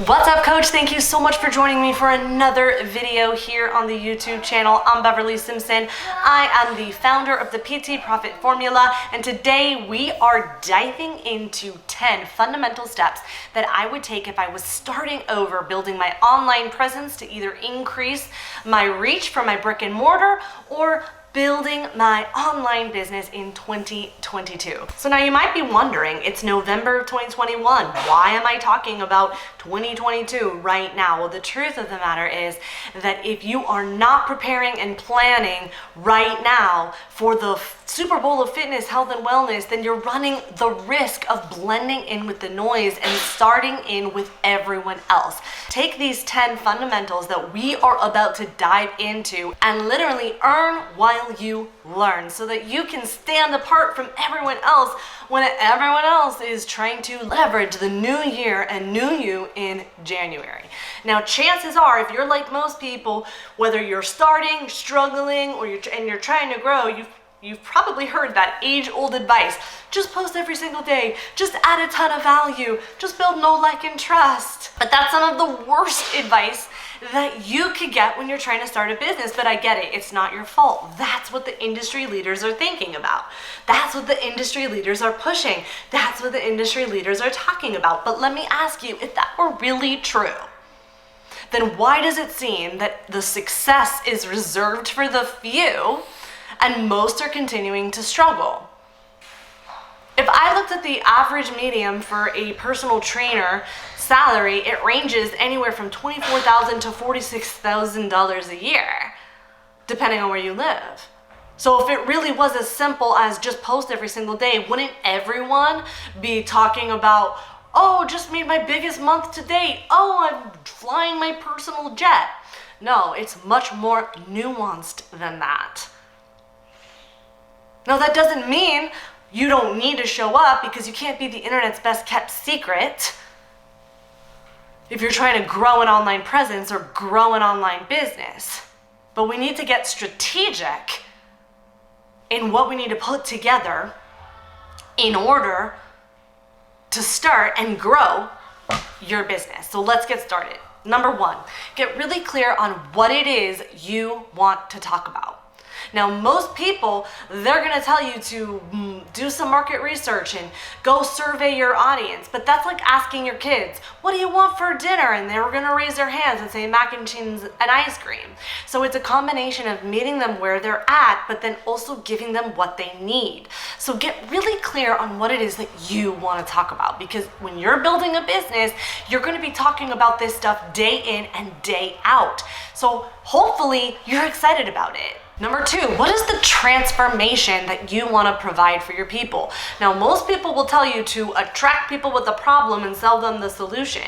What's up, coach? Thank you so much for joining me for another video here on the YouTube channel. I'm Beverly Simpson. I am the founder of the PT Profit Formula, and today we are diving into 10 fundamental steps that I would take if I was starting over building my online presence to either increase my reach for my brick and mortar or building my online business in 2022. So now you might be wondering, it's November of 2021. Why am I talking about 2022 right now? Well, the truth of the matter is that if you are not preparing and planning right now for the Super Bowl of fitness, health, and wellness, then you're running the risk of blending in with the noise and starting in with everyone else. Take these 10 fundamentals that we are about to dive into and literally earn while you learn so that you can stand apart from everyone else when everyone else is trying to leverage the new year and new you in January. Now, chances are, if you're like most people, whether you're starting, struggling, or you're trying to grow, You've probably heard that age-old advice. Just post every single day. Just add a ton of value. Just build know, like, and trust. But that's some of the worst advice that you could get when you're trying to start a business. But I get it. It's not your fault. That's what the industry leaders are thinking about. That's what the industry leaders are pushing. That's what the industry leaders are talking about. But let me ask you, if that were really true, then why does it seem that the success is reserved for the few and most are continuing to struggle? If I looked at the average medium for a personal trainer salary, it ranges anywhere from $24,000 to $46,000 a year, depending on where you live. So if it really was as simple as just post every single day, wouldn't everyone be talking about, oh, just made my biggest month to date, oh, I'm flying my personal jet? No, it's much more nuanced than that. Now, that doesn't mean you don't need to show up, because you can't be the internet's best kept secret if you're trying to grow an online presence or grow an online business. But we need to get strategic in what we need to put together in order to start and grow your business. So let's get started. Number one, get really clear on what it is you want to talk about. Now, most people, they're going to tell you to do some market research and go survey your audience. But that's like asking your kids, what do you want for dinner? And they're going to raise their hands and say mac and cheese and ice cream. So it's a combination of meeting them where they're at, but then also giving them what they need. So get really clear on what it is that you want to talk about. Because when you're building a business, you're going to be talking about this stuff day in and day out. So hopefully you're excited about it. Number two, what is the transformation that you want to provide for your people? Now, most people will tell you to attract people with a problem and sell them the solution.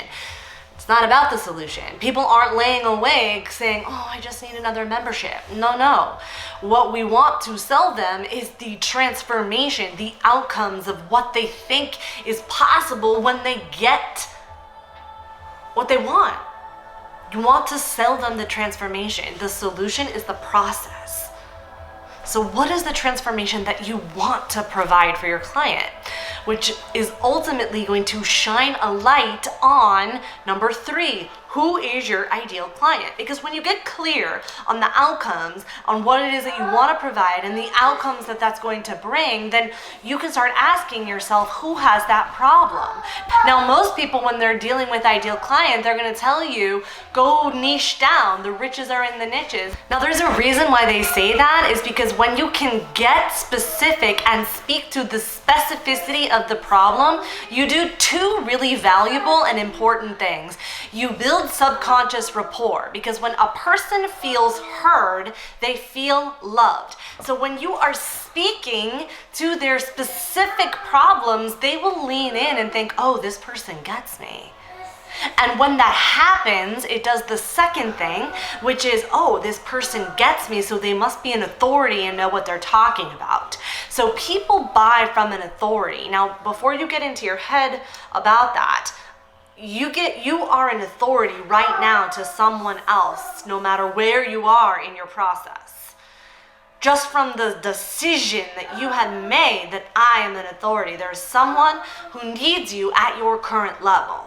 It's not about the solution. People aren't laying awake saying, oh, I just need another membership. No. What we want to sell them is the transformation, the outcomes of what they think is possible when they get what they want. You want to sell them the transformation. The solution is the process. So what is the transformation that you want to provide for your client? Which is ultimately going to shine a light on number three, who is your ideal client? Because when you get clear on the outcomes, on what it is that you want to provide and the outcomes that that's going to bring, then you can start asking yourself, who has that problem? Now, most people, when they're dealing with ideal client, they're going to tell you, go niche down. The riches are in the niches. Now, there's a reason why they say that is because when you can get specific and speak to the specificity of the problem, you do two really valuable and important things. You build subconscious rapport, because when a person feels heard, they feel loved. So when you are speaking to their specific problems, they will lean in and think, oh, this person gets me. And when that happens, it does the second thing, which is, oh, this person gets me, so they must be an authority and know what they're talking about. So people buy from an authority. Now, before you get into your head about that, you are an authority right now to someone else, no matter where you are in your process. Just from the decision that you have made that I am an authority, there's someone who needs you at your current level.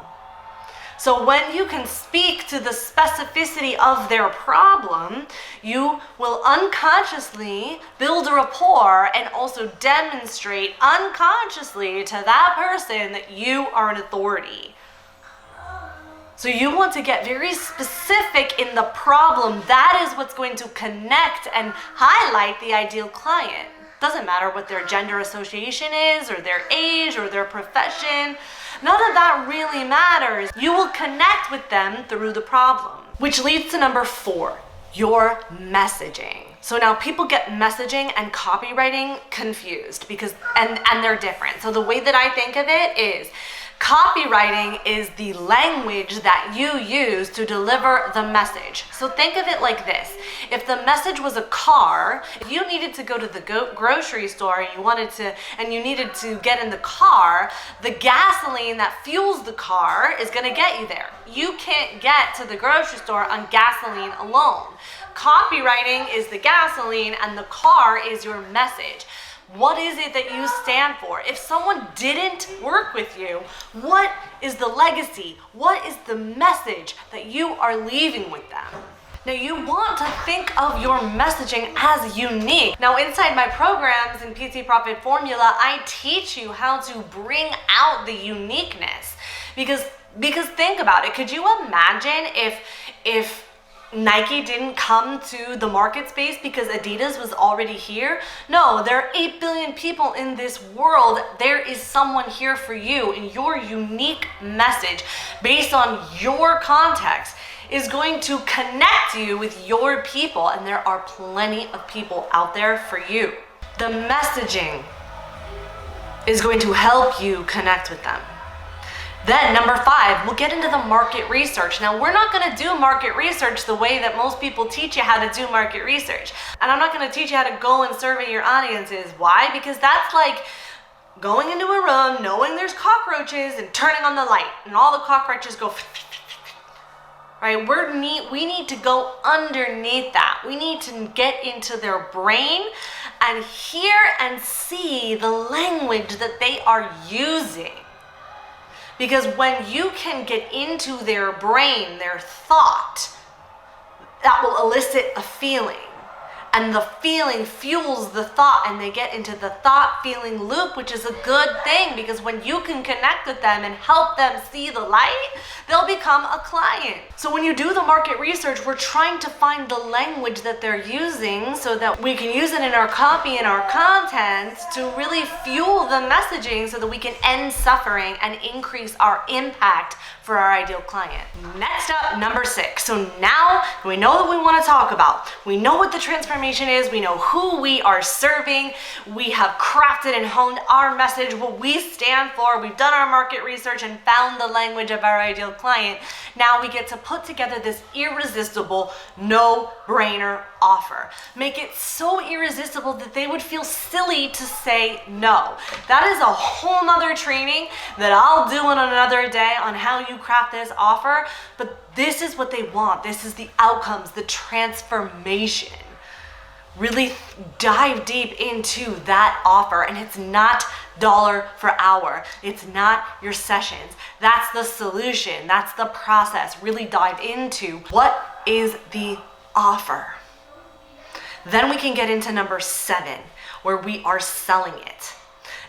So when you can speak to the specificity of their problem, you will unconsciously build a rapport and also demonstrate unconsciously to that person that you are an authority. So you want to get very specific in the problem. That is what's going to connect and highlight the ideal client. Doesn't matter what their gender association is, or their age, or their profession. None of that really matters. You will connect with them through the problem. Which leads to number 4, your messaging. So now people get messaging and copywriting confused because and they're different. So the way that I think of it is copywriting is the language that you use to deliver the message. So think of it like this. If the message was a car, if you needed to go to the grocery store and you needed to get in the car, the gasoline that fuels the car is going to get you there. You can't get to the grocery store on gasoline alone. Copywriting is the gasoline and the car is your message. What is it that you stand for? If someone didn't work with you, what is the legacy? What is the message that you are leaving with them? Now you want to think of your messaging as unique. Now inside my programs in PT Profit Formula, I teach you how to bring out the uniqueness. Because think about it. Could you imagine if Nike didn't come to the market space because Adidas was already here? No, there are 8 billion people in this world. There is someone here for you, and your unique message based on your context is going to connect you with your people, and there are plenty of people out there for you. The messaging is going to help you connect with them. Then number 5, we'll get into the market research. Now we're not gonna do market research the way that most people teach you how to do market research. And I'm not gonna teach you how to go and survey your audiences. Why? Because that's like going into a room, knowing there's cockroaches and turning on the light and all the cockroaches go right? We need to go underneath that. We need to get into their brain and hear and see the language that they are using. Because when you can get into their brain, their thought, that will elicit a feeling. And the feeling fuels the thought, and they get into the thought-feeling loop, which is a good thing, because when you can connect with them and help them see the light, they'll become a client. So when you do the market research, we're trying to find the language that they're using so that we can use it in our copy and our content to really fuel the messaging so that we can end suffering and increase our impact for our ideal client. Next up, number 6. So now we know what we want to talk about. We know what the transformation is. We know who we are serving. We have crafted and honed our message, what we stand for. We've done our market research and found the language of our ideal client. Now we get to put together this irresistible, no-brainer offer. Make it so irresistible that they would feel silly to say no. That is a whole nother training that I'll do on another day on how you craft this offer, but this is what they want. This is the outcomes, the transformation. Really dive deep into that offer, and it's not dollar for hour. It's not your sessions. That's the solution. That's the process. Really dive into what is the offer. Then we can get into number 7, where we are selling it.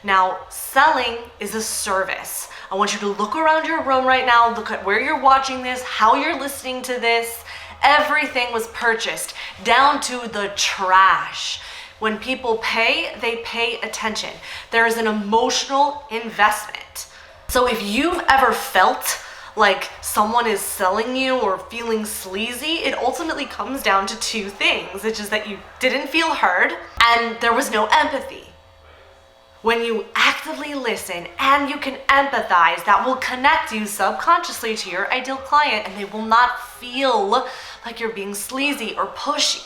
Now, selling is a service. I want you to look around your room right now, look at where you're watching this, how you're listening to this. Everything was purchased, down to the trash. When people pay, they pay attention. There is an emotional investment. So if you've ever felt like someone is selling you or feeling sleazy, it ultimately comes down to 2 things, which is that you didn't feel heard and there was no empathy. When you actively listen and you can empathize, that will connect you subconsciously to your ideal client, and they will not feel like you're being sleazy or pushy.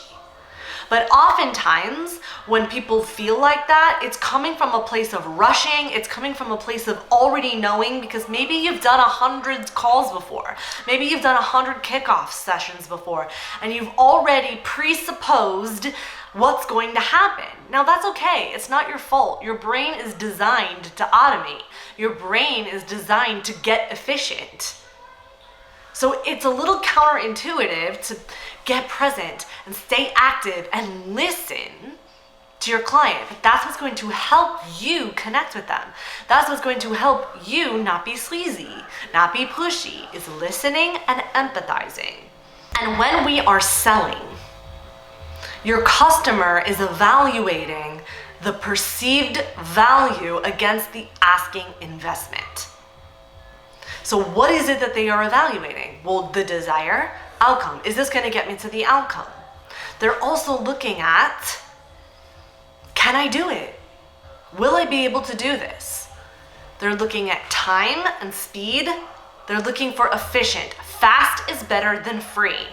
But oftentimes, when people feel like that, it's coming from a place of rushing, it's coming from a place of already knowing, because maybe you've done 100 calls before, maybe you've done 100 kickoff sessions before, and you've already presupposed what's going to happen. Now that's okay, it's not your fault. Your brain is designed to automate. Your brain is designed to get efficient. So it's a little counterintuitive to get present and stay active and listen to your client. But that's what's going to help you connect with them. That's what's going to help you not be sleazy, not be pushy, is listening and empathizing. And when we are selling, your customer is evaluating the perceived value against the asking investment. So what is it that they are evaluating? Well, the desired outcome. Is this going to get me to the outcome? They're also looking at, can I do it? Will I be able to do this? They're looking at time and speed. They're looking for efficient. Fast is better than free.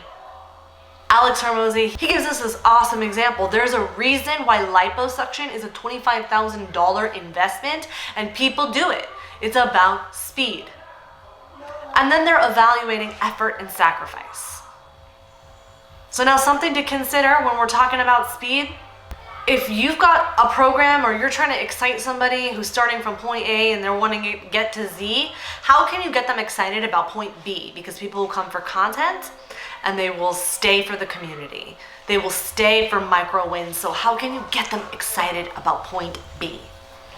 Alex Hormozi, he gives us this awesome example. There's a reason why liposuction is a $25,000 investment and people do it. It's about speed. And then they're evaluating effort and sacrifice. So now something to consider when we're talking about speed. If you've got a program or you're trying to excite somebody who's starting from point A and they're wanting to get to Z, how can you get them excited about point B? Because people will come for content and they will stay for the community. They will stay for micro wins. So how can you get them excited about point B?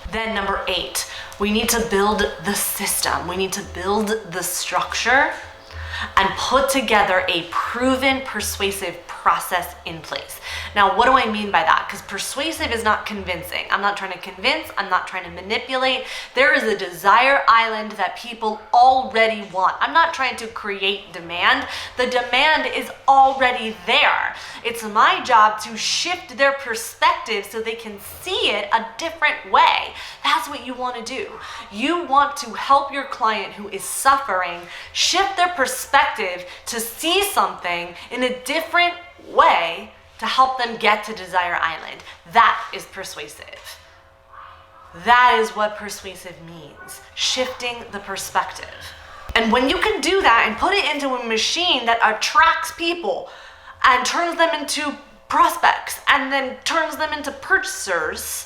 Then number 8, we need to build the system. We need to build the structure and put together a proven persuasive process in place. Now, what do I mean by that? Because persuasive is not convincing. I'm not trying to convince. I'm not trying to manipulate. There is a desire island that people already want. I'm not trying to create demand. The demand is already there. It's my job to shift their perspective so they can see it a different way. That's what you want to do. You want to help your client who is suffering shift their perspective to see something in a different way to help them get to Desire Island. That is persuasive. That is what persuasive means, shifting the perspective. And when you can do that and put it into a machine that attracts people and turns them into prospects and then turns them into purchasers,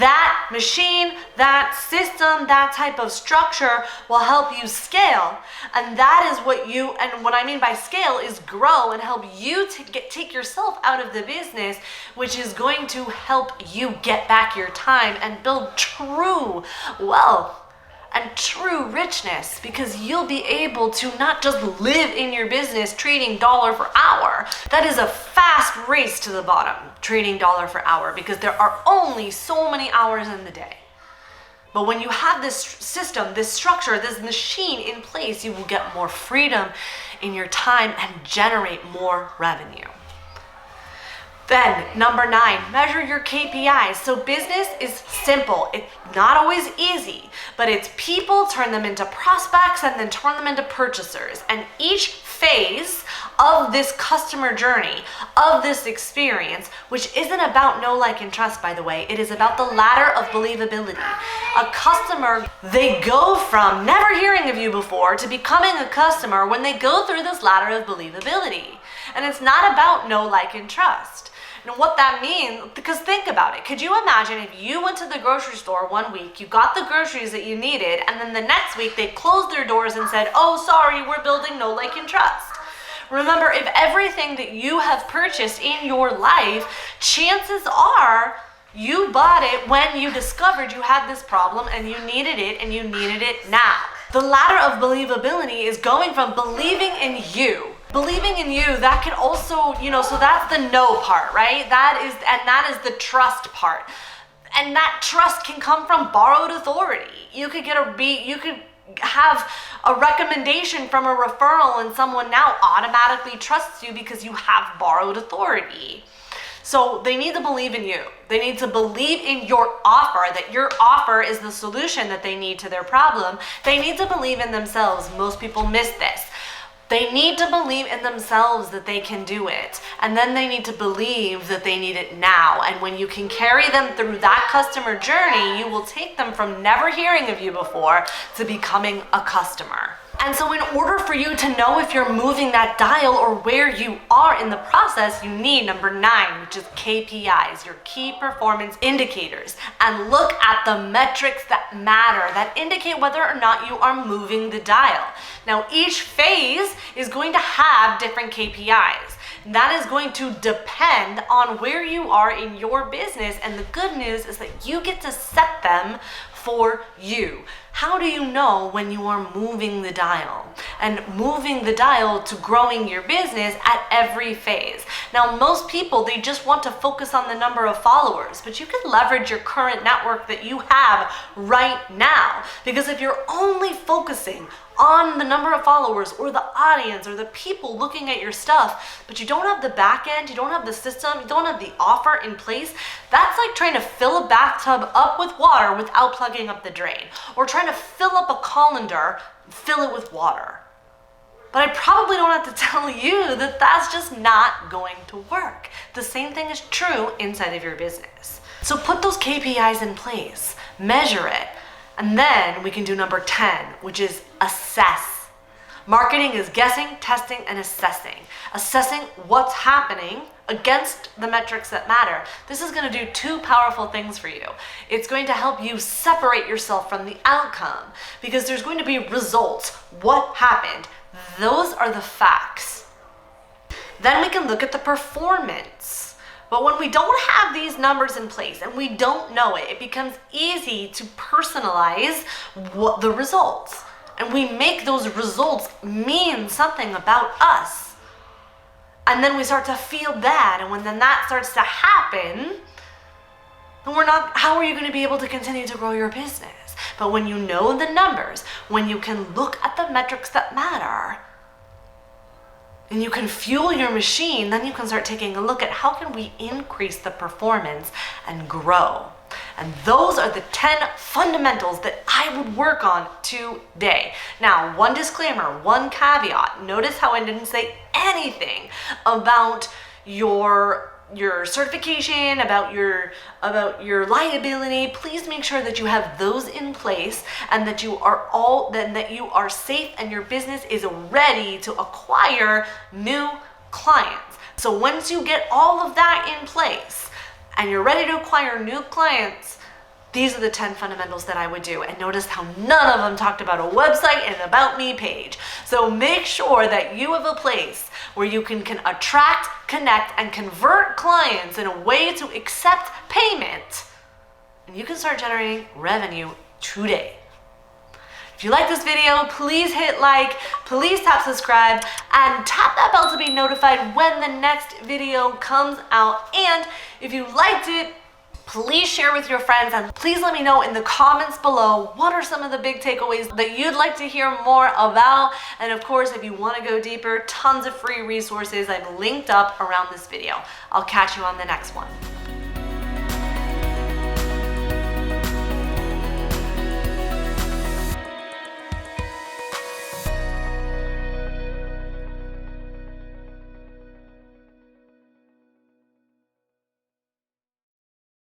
that machine, that system, that type of structure will help you scale. And that is what and what I mean by scale is grow and help you to take yourself out of the business, which is going to help you get back your time and build true wealth and true richness, because you'll be able to not just live in your business trading dollar for hour. That is a fast race to the bottom, trading dollar for hour, because there are only so many hours in the day. But when you have this system, this structure, this machine in place, you will get more freedom in your time and generate more revenue. Then number 9, measure your KPIs. So business is simple. It's not always easy, but it's people, turn them into prospects, and then turn them into purchasers. And each phase of this customer journey, of this experience, which isn't about know, like, and trust, by the way, it is about the ladder of believability. A customer, they go from never hearing of you before to becoming a customer when they go through this ladder of believability. And it's not about know, like, and trust. And what that means, because think about it. Could you imagine if you went to the grocery store one week, you got the groceries that you needed, and then the next week they closed their doors and said, oh, sorry, we're building know, like, and trust. Remember, if everything that you have purchased in your life, chances are you bought it when you discovered you had this problem and you needed it and you needed it now. The ladder of believability is going from believing in you. Believing in you, that can also, so that's the know part, right? That is the trust part. And that trust can come from borrowed authority. You could have a recommendation from a referral and someone now automatically trusts you because you have borrowed authority. So they need to believe in you. They need to believe in your offer, that your offer is the solution that they need to their problem. They need to believe in themselves. Most people miss this. They need to believe in themselves that they can do it. And then they need to believe that they need it now. And when you can carry them through that customer journey, you will take them from never hearing of you before to becoming a customer. And so in order for you to know if you're moving that dial or where you are in the process, you need number 9, which is KPIs, your key performance indicators. And look at the metrics that matter, that indicate whether or not you are moving the dial. Now, each phase is going to have different KPIs. That is going to depend on where you are in your business. And the good news is that you get to set them for you. How do you know when you are moving the dial? And moving the dial to growing your business at every phase. Now, most people, they just want to focus on the number of followers, but you can leverage your current network that you have right now. Because if you're only focusing on the number of followers or the audience or the people looking at your stuff, but you don't have the back end, you don't have the system, you don't have the offer in place, that's like trying to fill a bathtub up with water without plugging up the drain, or trying to fill up a colander, fill it with water. But I probably don't have to tell you that that's just not going to work. The same thing is true inside of your business. So put those KPIs in place, measure it, and then we can do number 10, which is assess. Marketing is guessing, testing, and assessing. Assessing what's happening against the metrics that matter. This is going to do 2 powerful things for you. It's going to help you separate yourself from the outcome because there's going to be results. What happened? Those are the facts. Then we can look at the performance. But when we don't have these numbers in place and we don't know it, it becomes easy to personalize what the results. And we make those results mean something about us. And then we start to feel bad. And when then that starts to happen, then how are you going to be able to continue to grow your business? But when you know the numbers, when you can look at the metrics that matter, and you can fuel your machine, then you can start taking a look at how can we increase the performance and grow. And those are the 10 fundamentals that I would work on today. Now, one disclaimer, one caveat. Notice how I didn't say anything about your certification, about your liability. Please make sure that you have those in place and that you are safe and your business is ready to acquire new clients. So once you get all of that in place and you're ready to acquire new clients, these are the 10 fundamentals that I would do. And notice how none of them talked about a website and about me page. So make sure that you have a place where you can attract, connect, and convert clients in a way to accept payment. And you can start generating revenue today. If you like this video, please hit like, please tap subscribe, and tap that bell to be notified when the next video comes out. And if you liked it, please share with your friends, and please let me know in the comments below what are some of the big takeaways that you'd like to hear more about. And of course, if you want to go deeper, tons of free resources I've linked up around this video. I'll catch you on the next one.